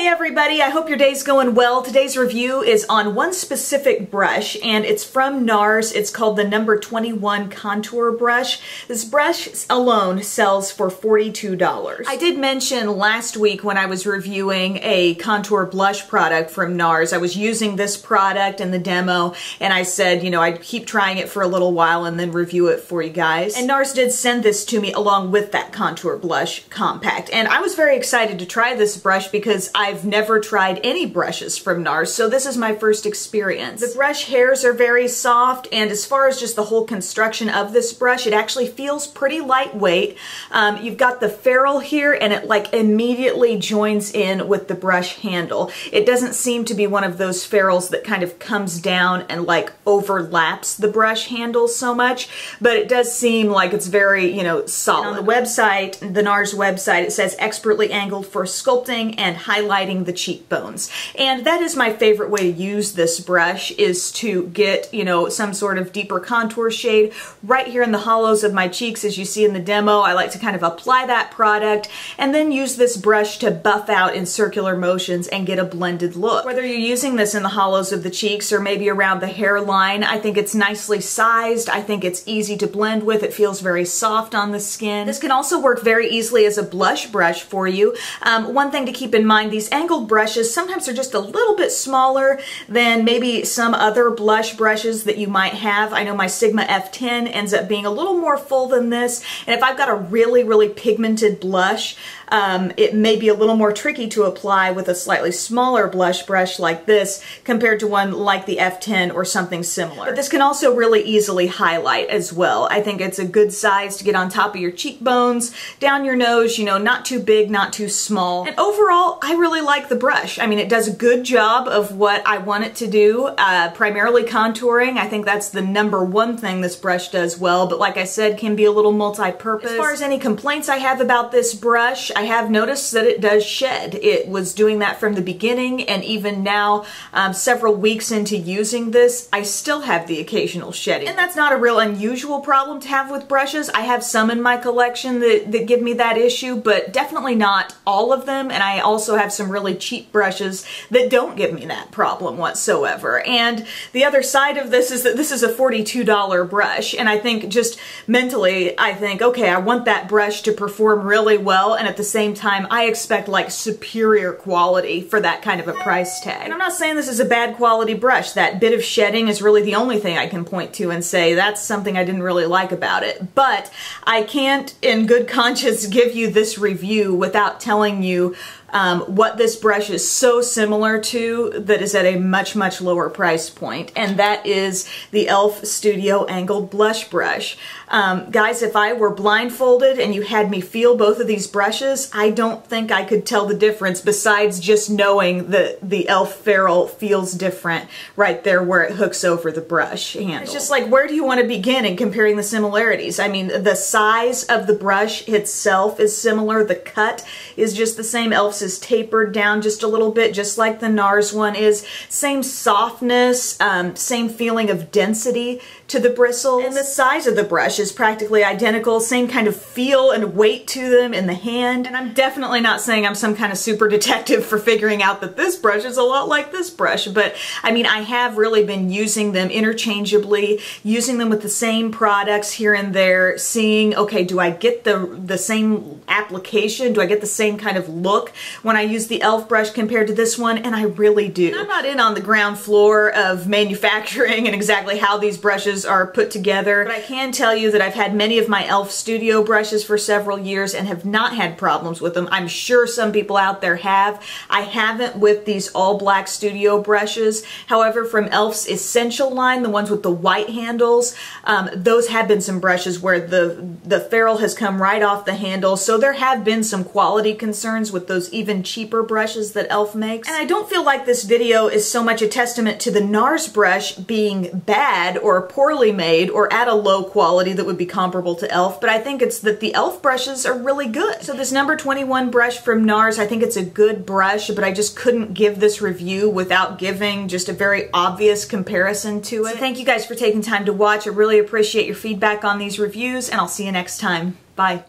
everybody, I hope your day's going well. Today's review is on one specific brush and it's from NARS. It's called the number 21 contour brush. This brush alone sells for $42. I did mention last week when I was reviewing a contour blush product from NARS, I was using this product in the demo and I said, you know, I'd keep trying it for a little while and then review it for you guys. And NARS did send this to me along with that contour blush compact. And I was very excited to try this brush because I've never tried any brushes from NARS, so this is my first experience. The brush hairs are very soft, and as far as just the whole construction of this brush, it actually feels pretty lightweight. You've got the ferrule here, and it like immediately joins in with the brush handle. It doesn't seem to be one of those ferrules that kind of comes down and like overlaps the brush handle so much, but it does seem like it's very, you know, solid. And on the website, the NARS website, it says expertly angled for sculpting and highlighting the cheekbones. And that is my favorite way to use this brush, is to get, you know, some sort of deeper contour shade right here in the hollows of my cheeks. As you see in the demo, I like to kind of apply that product and then use this brush to buff out in circular motions and get a blended look. Whether you're using this in the hollows of the cheeks or maybe around the hairline, I think it's nicely sized. I think it's easy to blend with. It feels very soft on the skin. This can also work very easily as a blush brush for you. One thing to keep in mind, these angled brushes sometimes are just a little bit smaller than maybe some other blush brushes that you might have. I know my Sigma F10 ends up being a little more full than this, and if I've got a really pigmented blush, it may be a little more tricky to apply with a slightly smaller blush brush like this compared to one like the F10 or something similar. But this can also really easily highlight as well. I think it's a good size to get on top of your cheekbones, down your nose, you know, not too big, not too small. And overall, I really like the brush. I mean, it does a good job of what I want it to do, primarily contouring. I think that's the number one thing this brush does well, but like I said, can be a little multi-purpose. As far as any complaints I have about this brush, I have noticed that it does shed. It was doing that from the beginning, and even now, several weeks into using this, I still have the occasional shedding. And that's not a real unusual problem to have with brushes. I have some in my collection that give me that issue, but definitely not all of them, and I also have some really cheap brushes that don't give me that problem whatsoever. And the other side of this is that this is a $42 brush, and I think just mentally, I think, okay, I want that brush to perform really well, and at the same time, I expect like superior quality for that kind of a price tag. And I'm not saying this is a bad quality brush. That bit of shedding is really the only thing I can point to and say that's something I didn't really like about it. But I can't, in good conscience, give you this review without telling you what this brush is so similar to that is at a much lower price point, and that is the e.l.f. Studio Angled Blush Brush. Guys, if I were blindfolded and you had me feel both of these brushes, I don't think I could tell the difference besides just knowing that the e.l.f. ferrule feels different right there where it hooks over the brush handle. It's just like, where do you want to begin in comparing the similarities? I mean, the size of the brush itself is similar. The cut is just the same. e.l.f.'s is tapered down just a little bit, just like the NARS one is. Same softness, same feeling of density to the bristles. And the size of the brush is practically identical, same kind of feel and weight to them in the hand. And I'm definitely not saying I'm some kind of super detective for figuring out that this brush is a lot like this brush, but I mean, I have really been using them interchangeably, using them with the same products here and there, seeing, okay, do I get the same application? Do I get the same kind of look when I use the e.l.f. brush compared to this one? And I really do. I'm not in on the ground floor of manufacturing and exactly how these brushes are put together, but I can tell you that I've had many of my e.l.f. Studio brushes for several years and have not had problems with them. I'm sure some people out there have. I haven't with these all black Studio brushes. However, from e.l.f.'s Essential line, the ones with the white handles, those have been some brushes where the ferrule has come right off the handle, so there have been some quality concerns with those even cheaper brushes that e.l.f. makes. And I don't feel like this video is so much a testament to the NARS brush being bad or poorly made or at a low quality that would be comparable to e.l.f., but I think it's that the e.l.f. brushes are really good. So this number 21 brush from NARS, I think it's a good brush, but I just couldn't give this review without giving just a very obvious comparison to it. So thank you guys for taking time to watch. I really appreciate your feedback on these reviews, and I'll see you next time. Bye.